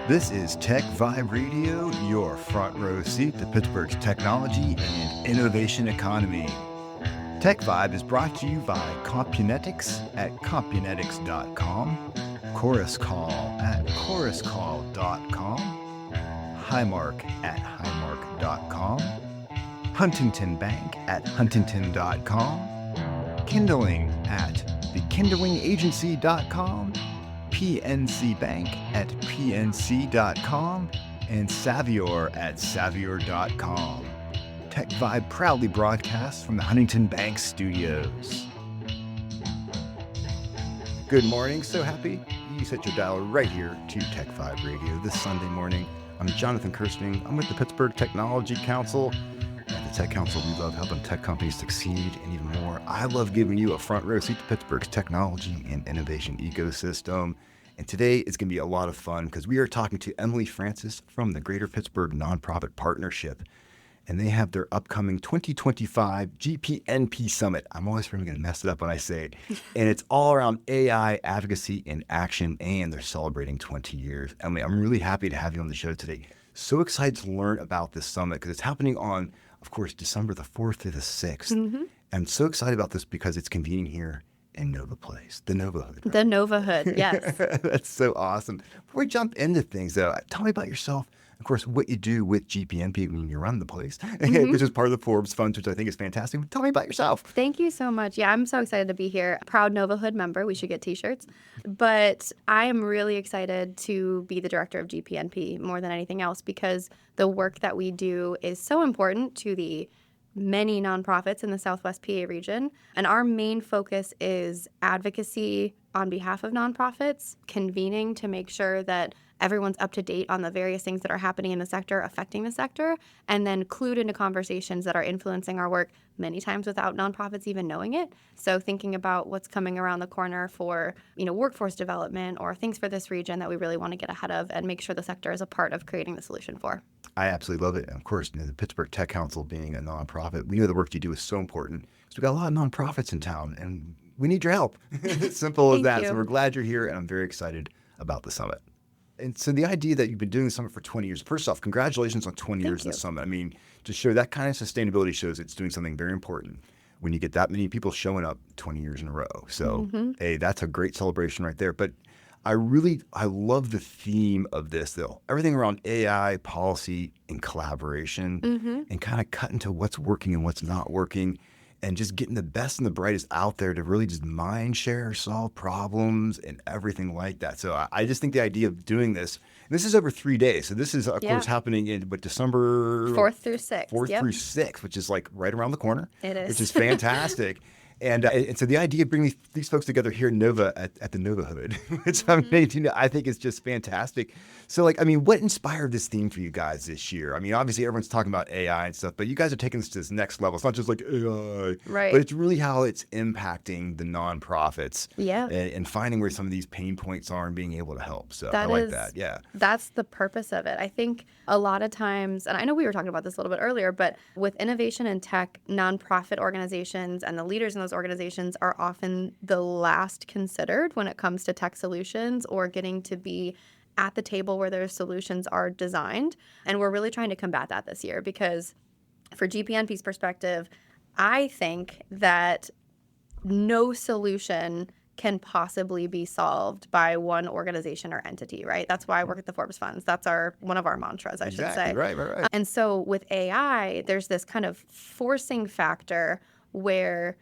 This is Tech Vibe Radio, your front row seat to Pittsburgh's technology and innovation economy. Tech Vibe is brought to you by Compunetics at compunetics.com, Chorus Call at choruscall.com, Highmark at highmark.com, Huntington Bank at huntington.com, Kindling at thekindlingagency.com, PNC Bank at pnc.com, and Savior at savior.com. Tech Vibe proudly broadcasts from the Huntington Bank studios. Good morning. So happy you set your dial right here to Tech Vibe Radio this Sunday morning. I'm Jonathan Kirsting. I'm with the Pittsburgh Technology Council. At the Tech Council, we love helping tech companies succeed and even more. I love giving you a front row seat to Pittsburgh's technology and innovation ecosystem. And today is going to be a lot of fun because we are talking to Emily Francis from the Greater Pittsburgh Nonprofit Partnership. And they have their upcoming 2025 GPNP Summit. I'm always going to mess it up when I say it. And it's all around AI, advocacy, and action. And they're celebrating 20 years. Emily, I'm really happy to have you on the show today. So excited to learn about this summit because it's happening on, of course, December the 4th to the 6th. Mm-hmm. I'm so excited about this because it's convening here in Nova Place, the Nova Hood. Right? The Nova Hood, yes. That's so awesome. Before we jump into things, though, tell me about yourself. Of course, what you do with GPNP when you run the place, which is part of the Forbes Funds, which I think is fantastic. Tell me about yourself. Thank you so much. Yeah, I'm so excited to be here. Proud Nova Hood member. We should get T-shirts. But I am really excited to be the director of GPNP more than anything else because the work that we do is so important to the many nonprofits in the Southwest PA region. And our main focus is advocacy on behalf of nonprofits, convening to make sure that everyone's up to date on the various things that are happening in the sector, affecting the sector, and then clued into conversations that are influencing our work many times without nonprofits even knowing it. So thinking about what's coming around the corner for, workforce development or things for this region that we really want to get ahead of and make sure the sector is a part of creating the solution for. I absolutely love it. And of course, the Pittsburgh Tech Council being a nonprofit, we know the work you do is so important because we've got a lot of nonprofits in town and we need your help. It's simple as that. You. So we're glad you're here and I'm very excited about the summit. And so the idea that you've been doing the summit for 20 years, first off, congratulations on 20 years in the summit. I mean, to show that kind of sustainability shows it's doing something very important when you get that many people showing up 20 years in a row. So, hey, that's a great celebration right there. But I love the theme of this, though. Everything around AI, policy, and collaboration, and kind of cut into what's working and what's not working. And just getting the best and the brightest out there to really just mind share, solve problems, and everything like that. So I just think the idea of doing this, and this is over 3 days. So this is, of course, happening in December 4th through 6th. 4th through 6th, which is like right around the corner. It is. Which is fantastic. And so the idea of bringing these folks together here in Nova at the Nova Hood, which I think is just fantastic. So, what inspired this theme for you guys this year? I mean, obviously everyone's talking about AI and stuff, but you guys are taking this to this next level. It's not just like AI, right? But it's really how it's impacting the nonprofits, yeah, and finding where some of these pain points are and being able to help. So I like that. Yeah, that's the purpose of it. I think a lot of times, and I know we were talking about this a little bit earlier, but with innovation and tech, nonprofit organizations and the leaders in those organizations are often the last considered when it comes to tech solutions or getting to be at the table where their solutions are designed. And we're really trying to combat that this year because for GPNP's perspective, I think that no solution can possibly be solved by one organization or entity, right? That's why I work at the Forbes Funds. That's one of our mantras, I should say. Right. And so with AI, there's this kind of forcing factor where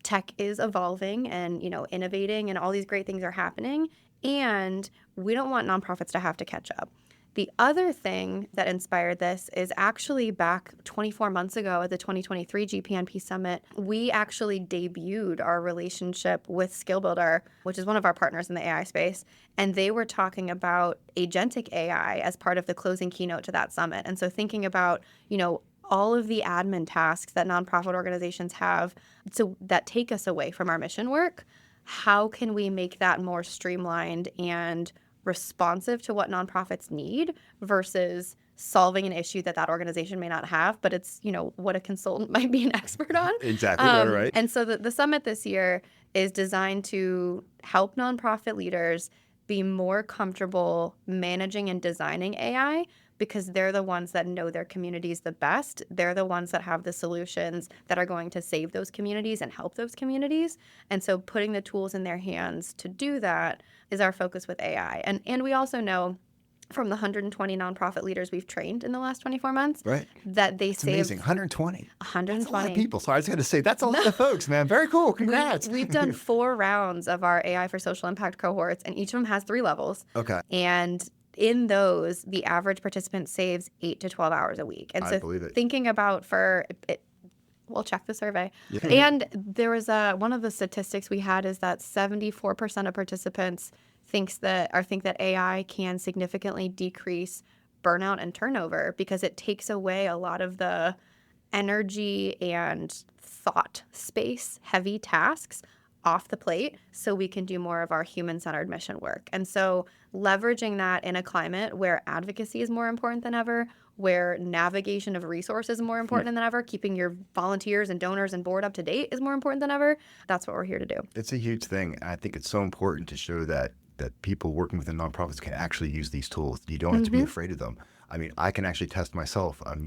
tech is evolving and, innovating and all these great things are happening. And we don't want nonprofits to have to catch up. The other thing that inspired this is actually back 24 months ago at the 2023 GPNP Summit, we actually debuted our relationship with SkillBuilder, which is one of our partners in the AI space. And they were talking about agentic AI as part of the closing keynote to that summit. And so thinking about, all of the admin tasks that nonprofit organizations have that take us away from our mission work, how can we make that more streamlined and responsive to what nonprofits need versus solving an issue that organization may not have, but it's, what a consultant might be an expert on. Exactly, right. And so the summit this year is designed to help nonprofit leaders be more comfortable managing and designing AI because they're the ones that know their communities the best. They're the ones that have the solutions that are going to save those communities and help those communities. And so putting the tools in their hands to do that is our focus with AI. And we also know from the 120 nonprofit leaders we've trained in the last 24 months Right. that they It's saved amazing. 120. 120. That's a lot of people. So I was going to say, that's a lot of folks, man. Very cool. Congrats. We've done 4 rounds of our AI for social impact cohorts, and each of them has 3 levels. Okay. And in those, the average participant saves 8 to 12 hours a week. And I so believe it. thinking about we'll check the survey. Yeah. And there was one of the statistics we had is that 74% of participants think that AI can significantly decrease burnout and turnover because it takes away a lot of the energy and thought space, heavy tasks off the plate so we can do more of our human-centered mission work. And so leveraging that in a climate where advocacy is more important than ever, where navigation of resources is more important than ever, keeping your volunteers and donors and board up to date is more important than ever, that's what we're here to do. It's a huge thing. I think it's so important to show that people working within nonprofits can actually use these tools. You don't have to be afraid of them. I mean, I can actually test myself. I'm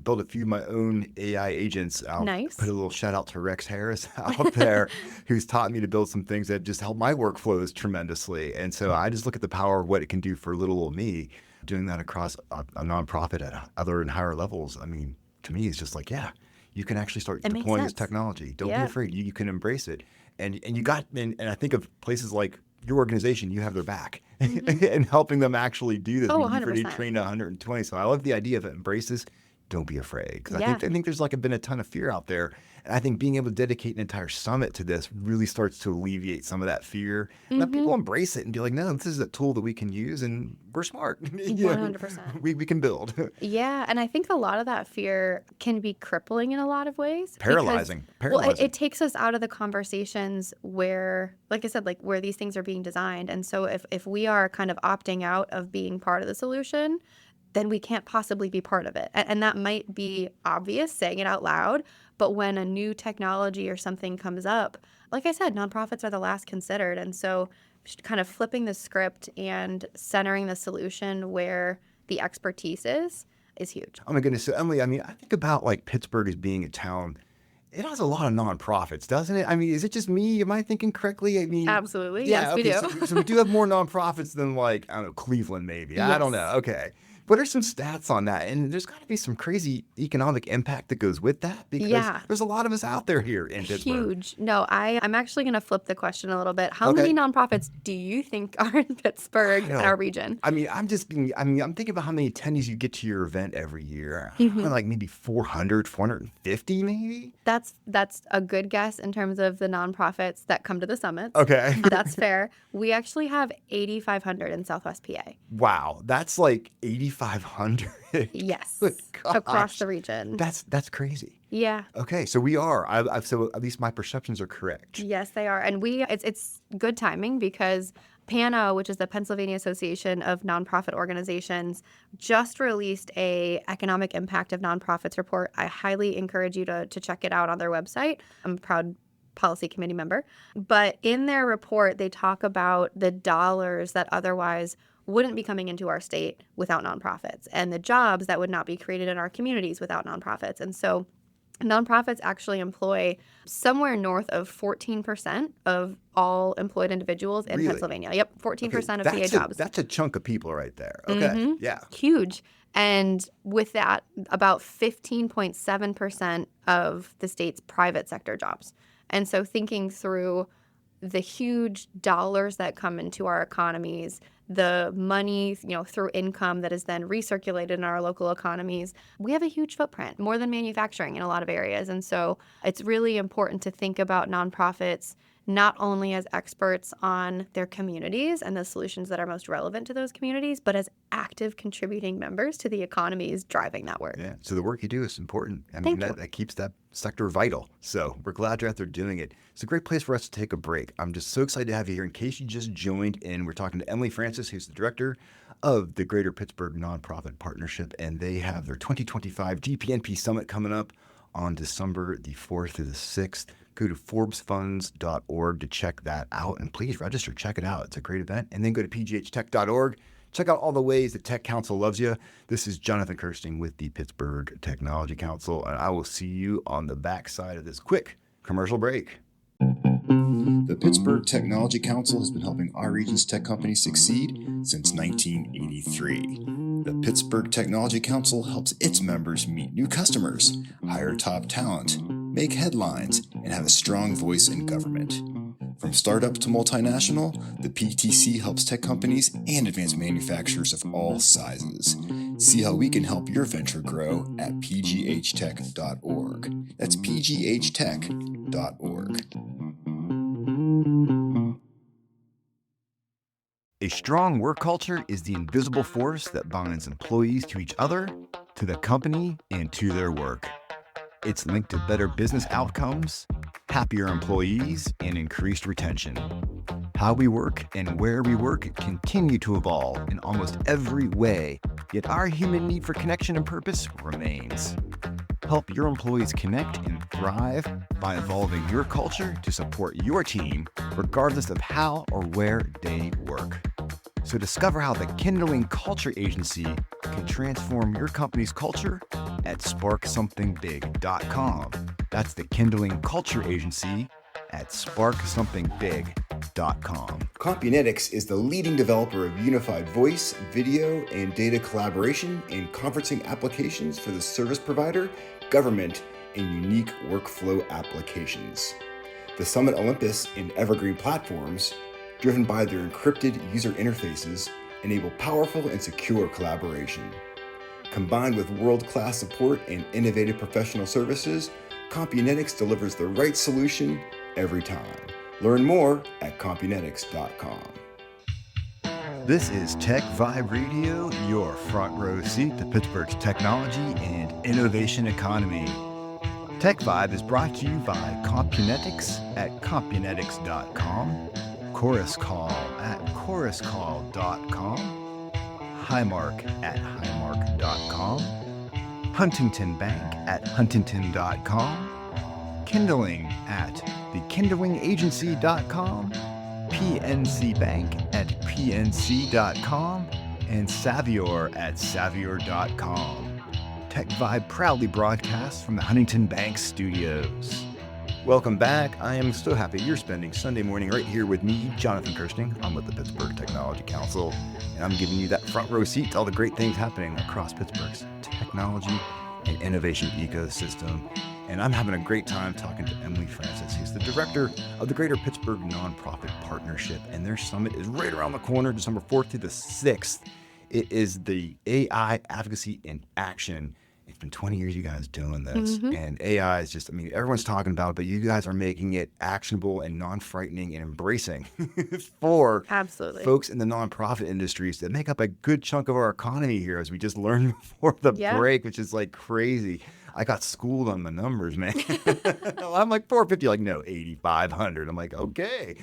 built a few of my own AI agents. I'll Nice. put a little shout out to Rex Harris out there, who's taught me to build some things that just help my workflows tremendously. And so I just look at the power of what it can do for little old me, doing that across a nonprofit at other and higher levels. I mean, to me, it's just like, yeah, you can actually start It makes deploying this sense. technology. Don't be Yeah. afraid. You can embrace it. And I think of places like your organization, you have their back and helping them actually do this. Oh, You've already 100%. trained 120. So I love the idea of it. Embrace this. Don't be afraid. Because Yeah. I think there's been a ton of fear out there. And I think being able to dedicate an entire summit to this really starts to alleviate some of that fear. Let people embrace it and be like, no, this is a tool that we can use and we're smart. You know, 100%. we can build. Yeah, and I think a lot of that fear can be crippling in a lot of ways. Paralyzing. Well, Paralyzing. it takes us out of the conversations where, like I said, like where these things are being designed. And so if we are kind of opting out of being part of the solution, then we can't possibly be part of it. And that might be obvious saying it out loud, but when a new technology or something comes up, like I said, nonprofits are the last considered. And so kind of flipping the script and centering the solution where the expertise is huge. Oh my goodness. So Emily, I mean, I think about like Pittsburgh as being a town. It has a lot of nonprofits, doesn't it? I mean, is it just me? Am I thinking correctly? I mean, Absolutely. yeah, Yes, we okay, do. So we do have more nonprofits than like, I don't know, Cleveland maybe. I don't Yes. know. Okay. What are some stats on that? And there's got to be some crazy economic impact that goes with that because Yeah. there's a lot of us out there here in Pittsburgh. Huge. No, I'm actually going to flip the question a little bit. How Okay. many nonprofits do you think are in Pittsburgh and know. our region? I mean, I'm thinking about how many attendees you get to your event every year. Like maybe 400, 450 maybe? That's a good guess in terms of the nonprofits that come to the summit. Okay. That's fair. We actually have 8,500 in Southwest PA. Wow. That's like 8,500. Yes. Good Across gosh. the region. That's crazy. Yeah. Okay, so we are. So at least my perceptions are correct. Yes, they are. And it's good timing because PANO, which is the Pennsylvania Association of Nonprofit Organizations, just released a economic impact of nonprofits report. I highly encourage you to check it out on their website. I'm a proud policy committee member. But in their report, they talk about the dollars that otherwise wouldn't be coming into our state without nonprofits and the jobs that would not be created in our communities without nonprofits. And so nonprofits actually employ somewhere north of 14% of all employed individuals in Really? Pennsylvania. Yep, 14% of PA jobs. That's a chunk of people right there. Okay, Mhm. yeah. Huge. And with that, about 15.7% of the state's private sector jobs. And so thinking through the huge dollars that come into our economies, the money, through income that is then recirculated in our local economies, we have a huge footprint, more than manufacturing in a lot of areas. And so it's really important to think about nonprofits not only as experts on their communities and the solutions that are most relevant to those communities, but as active contributing members to the economies driving that work. Yeah. So the work you do is important. I Thank mean, you. that keeps that sector vital. So we're glad you're out there doing it. It's a great place for us to take a break. I'm just so excited to have you here. In case you just joined in, we're talking to Emily Francis, who's the director of the Greater Pittsburgh Nonprofit Partnership, and they have their 2025 GPNP Summit coming up on December the 4th through the 6th. Go to forbesfunds.org to check that out. And please register. Check it out. It's a great event. And then go to pghtech.org. Check out all the ways the Tech Council loves you. This is Jonathan Kirsting with the Pittsburgh Technology Council, and I will see you on the backside of this quick commercial break. The Pittsburgh Technology Council has been helping our region's tech companies succeed since 1983. The Pittsburgh Technology Council helps its members meet new customers, hire top talent, make headlines, and have a strong voice in government. From startup to multinational, the PTC helps tech companies and advanced manufacturers of all sizes. See how we can help your venture grow at pghtech.org. That's pghtech.org. A strong work culture is the invisible force that binds employees to each other, to the company, and to their work. It's linked to better business outcomes, happier employees, and increased retention. How we work and where we work continue to evolve in almost every way, yet our human need for connection and purpose remains. Help your employees connect and thrive by evolving your culture to support your team, regardless of how or where they work. So discover how the Kindling Culture Agency can transform your company's culture at sparksomething.big.com. That's the Kindling Culture Agency at sparksomething.big.com. Compunetics is the leading developer of unified voice, video, and data collaboration and conferencing applications for the service provider, government, and unique workflow applications. The Summit Olympus and Evergreen platforms, driven by their encrypted user interfaces, enable powerful and secure collaboration. Combined with world-class support and innovative professional services, Compunetics delivers the right solution every time. Learn more at compunetics.com. This is Tech Vibe Radio, your front row seat to Pittsburgh's technology and innovation economy. Tech Vibe is brought to you by Compunetics at compunetics.com, Chorus Call at choruscall.com, Highmark at highmark.com, Huntington Bank at huntington.com, Kindling at thekindlingagency.com, PNC Bank at pnc.com, and Savior at savior.com. Tech Vibe proudly broadcasts from the Huntington Bank studios. Welcome back. I am so happy you're spending Sunday morning right here with me, Jonathan Kirsting. I'm with the Pittsburgh Technology Council, and I'm giving you that front row seat to all the great things happening across Pittsburgh's technology and innovation ecosystem. And I'm having a great time talking to Emily Francis, who's the director of the Greater Pittsburgh Nonprofit Partnership, and their summit is right around the corner, December 4th through the 6th. It is the AI Advocacy in Action. It's been 20 years you guys doing this, and AI is just, I mean, everyone's talking about it, but you guys are making it actionable and non-frightening and embracing for Absolutely. folks in the nonprofit industries that make up a good chunk of our economy here, as we just learned before the break, which is like crazy. I got schooled on the numbers, man. I'm like 450, like, no, 8,500. I'm like, okay,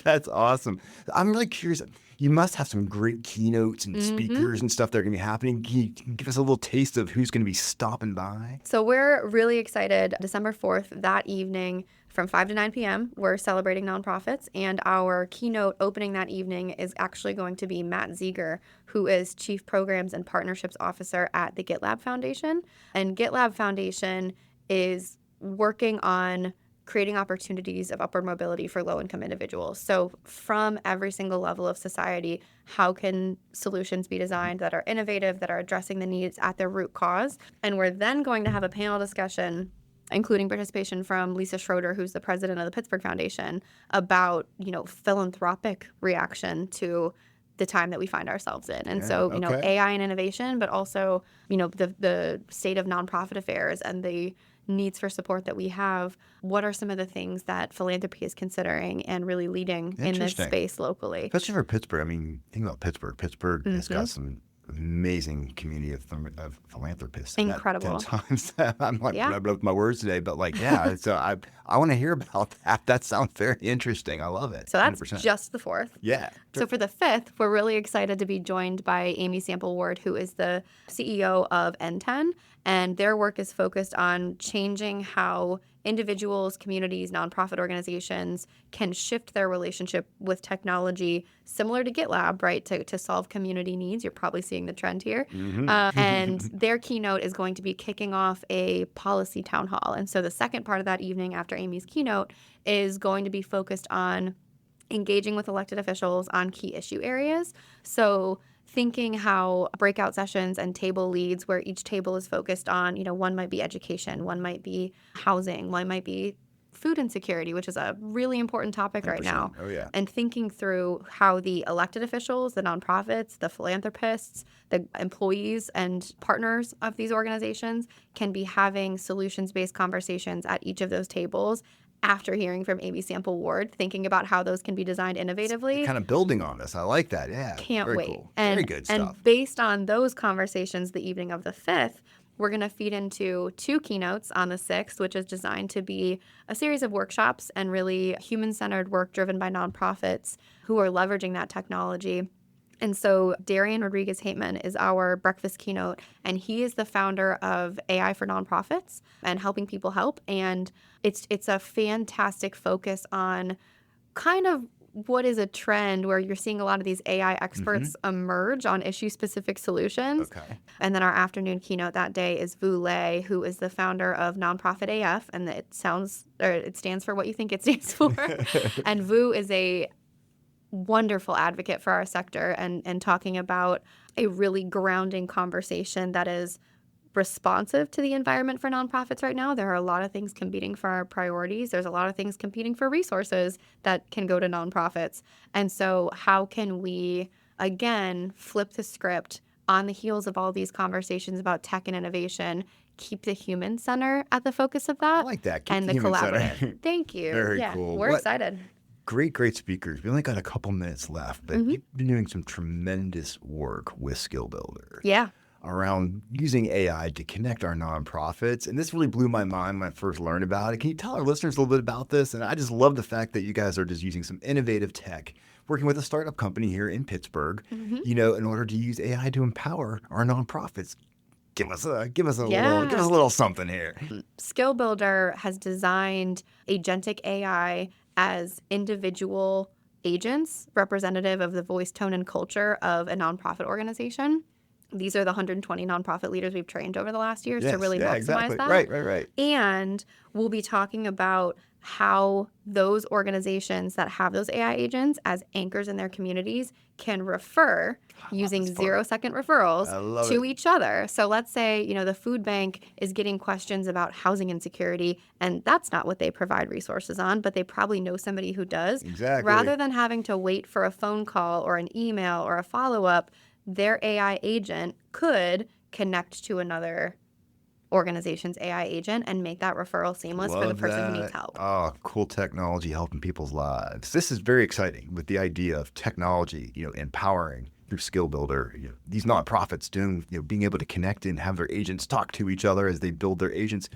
that's awesome. I'm really curious. You must have some great keynotes and speakers and stuff that are going to be happening. Can you give us a little taste of who's going to be stopping by? So we're really excited. December 4th, that evening, from 5 to 9 p.m., we're celebrating nonprofits. And our keynote opening that evening is actually going to be Matt Ziegler, who is Chief Programs and Partnerships Officer at the GitLab Foundation. And GitLab Foundation is working on creating opportunities of upward mobility for low-income individuals. So from every single level of society, how can solutions be designed that are innovative, that are addressing the needs at their root cause? And we're then going to have a panel discussion, including participation from Lisa Schroeder, who's the president of the Pittsburgh Foundation, about, philanthropic reaction to the time that we find ourselves in. And AI and innovation, but also, the state of nonprofit affairs and the needs for support that we have. What are some of the things that philanthropy is considering and really leading in this space locally? Especially for Pittsburgh. I mean, think about Pittsburgh. Pittsburgh has got some amazing community of philanthropists. Incredible. 10 times. I'm like, I blew up my words today, but so I want to hear about that. That sounds very interesting. I love it. So that's 100%. Just the 4th. Yeah. So for the 5th, we're really excited to be joined by Amy Sample Ward, who is the CEO of N10. And their work is focused on changing how individuals, communities, nonprofit organizations can shift their relationship with technology, similar to GitLab, right, to solve community needs. You're probably seeing the trend here. And their keynote is going to be kicking off a policy town hall. And so the second part of that evening after Amy's keynote is going to be focused on engaging with elected officials on key issue areas. So thinking how breakout sessions and table leads, where each table is focused on, one might be education, one might be housing, one might be food insecurity, which is a really important topic right now. Oh, yeah. And thinking through how the elected officials, the nonprofits, the philanthropists, the employees and partners of these organizations can be having solutions-based conversations at each of those tables after hearing from Amy Sample Ward, thinking about how those can be designed innovatively. Kind of building on this. I like that. Yeah. Can't Very wait. Cool. And, very good stuff. And based on those conversations the evening of the 5th, we're going to feed into 2 keynotes on the 6th, which is designed to be a series of workshops and really human-centered work driven by nonprofits who are leveraging that technology. And so Darian Rodriguez-Hateman is our breakfast keynote, and he is the founder of AI for Nonprofits and Helping People Help. And it's a fantastic focus on kind of what is a trend where you're seeing a lot of these AI experts emerge on issue-specific solutions. Okay. And then our afternoon keynote that day is Vu Le, who is the founder of Nonprofit AF, and it stands for what you think it stands for. And Vu is a wonderful advocate for our sector and talking about a really grounding conversation that is responsive to the environment for nonprofits right now. There are a lot of things competing for our priorities. There's a lot of things competing for resources that can go to nonprofits. And so how can we, again, flip the script on the heels of all these conversations about tech and innovation, keep the human center at the focus of that? I like that. And the collaborative. Thank you. Very cool. We're excited. Great speakers. We only got a couple minutes left, but you've been doing some tremendous work with Skill Builder. Yeah. Around using AI to connect our nonprofits. And this really blew my mind when I first learned about it. Can you tell our listeners a little bit about this? And I just love the fact that you guys are just using some innovative tech, working with a startup company here in Pittsburgh, in order to use AI to empower our nonprofits. Give us a little something here. Skill Builder has designed agentic AI as individual agents representative of the voice, tone, and culture of a nonprofit organization. These are the 120 nonprofit leaders we've trained over the last years to really maximize that. Right. And we'll be talking about how those organizations that have those AI agents as anchors in their communities can refer using 0-second referrals to each other. So let's say, the food bank is getting questions about housing insecurity, and that's not what they provide resources on, but they probably know somebody who does. Exactly. Rather than having to wait for a phone call or an email or a follow-up, their AI agent could connect to another organization's AI agent and make that referral seamless for the person who needs help. Oh, cool technology helping people's lives. This is very exciting with the idea of technology, empowering through Skill Builder. These nonprofits being able to connect and have their agents talk to each other as they build their agents.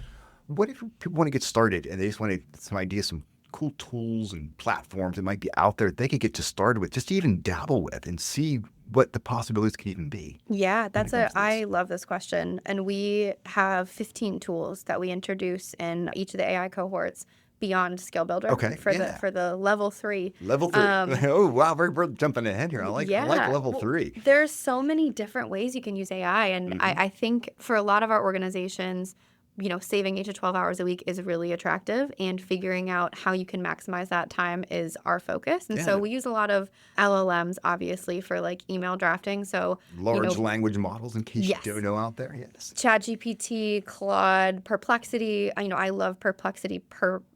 What if people want to get started and they just want some ideas, some cool tools and platforms that might be out there they could get to started with, just to even dabble with and see what the possibilities can even be? Yeah, I love this question. And we have 15 tools that we introduce in each of the AI cohorts beyond Skill Builder for the level 3. Level 3. Oh, wow. We're jumping ahead here. I like level 3. There's so many different ways you can use AI. And I think for a lot of our organizations, saving 8 to 12 hours a week is really attractive, and figuring out how you can maximize that time is our focus. And so we use a lot of LLMs, obviously, for email drafting. So large language models, in case you don't know out there. Yes. ChatGPT, Claude, Perplexity. I love Perplexity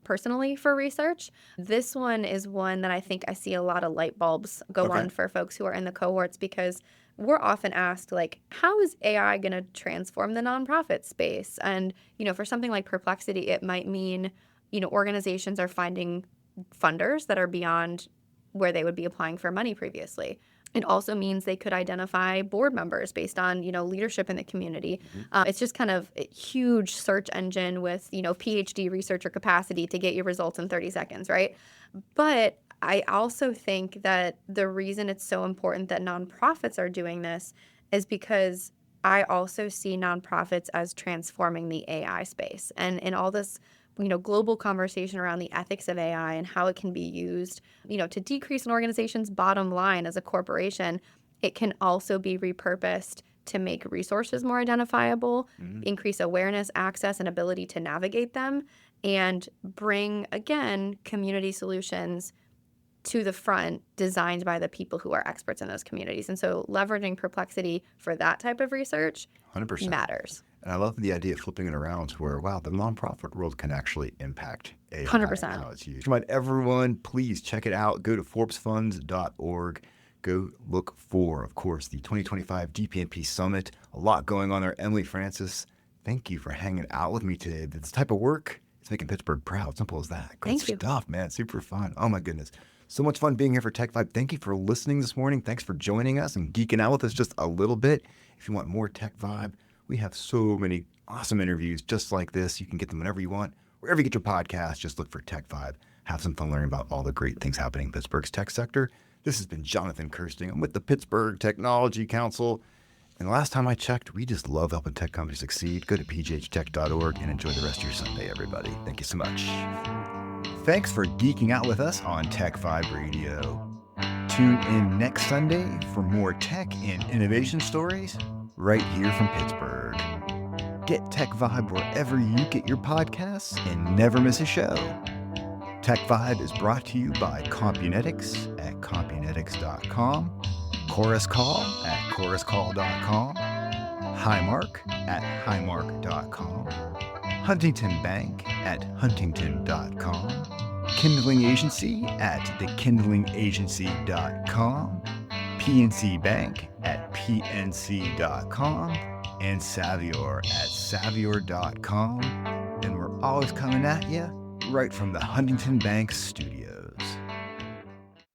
personally for research. This one is one that I think I see a lot of light bulbs go on for folks who are in the cohorts, because we're often asked, how is AI going to transform the nonprofit space? And, for something like Perplexity, it might mean, organizations are finding funders that are beyond where they would be applying for money previously. It also means they could identify board members based on, leadership in the community. It's just kind of a huge search engine with, PhD researcher capacity to get your results in 30 seconds, right? But I also think that the reason it's so important that nonprofits are doing this is because I also see nonprofits as transforming the AI space. And in all this, global conversation around the ethics of AI and how it can be used, to decrease an organization's bottom line as a corporation, it can also be repurposed to make resources more identifiable, increase awareness, access, and ability to navigate them, and bring, again, community solutions to the front designed by the people who are experts in those communities. And so leveraging Perplexity for that type of research 100%. matters. And I love the idea of flipping it around to where, wow, the nonprofit world can actually impact AI 100%. and how it's used. Come on, everyone, please check it out. Go to forbesfunds.org. Go look for, of course, the 2025 GPNP Summit. A lot going on there. Emily Francis, thank you for hanging out with me today. This type of work, it's making Pittsburgh proud. Simple as that. Great Thank you. stuff, man. Super fun. Oh, my goodness. So much fun being here for Tech Vibe. Thank you for listening this morning. Thanks for joining us and geeking out with us just a little bit. If you want more Tech Vibe, we have so many awesome interviews just like this. You can get them whenever you want. Wherever you get your podcast, just look for Tech Vibe. Have some fun learning about all the great things happening in Pittsburgh's tech sector. This has been Jonathan Kirsting. I'm with the Pittsburgh Technology Council. And the last time I checked, we just love helping tech companies succeed. Go to pghtech.org and enjoy the rest of your Sunday, everybody. Thank you so much. Thanks for geeking out with us on Tech Vibe Radio. Tune in next Sunday for more tech and innovation stories right here from Pittsburgh. Get Tech Vibe wherever you get your podcasts and never miss a show. Tech Vibe is brought to you by Compunetics at Compunetics.com, Chorus Call at ChorusCall.com, Highmark at Highmark.com, Huntington Bank at Huntington.com, Kindling Agency at TheKindlingAgency.com, PNC Bank at PNC.com, and Savior at Savior.com. And we're always coming at you right from the Huntington Bank studio.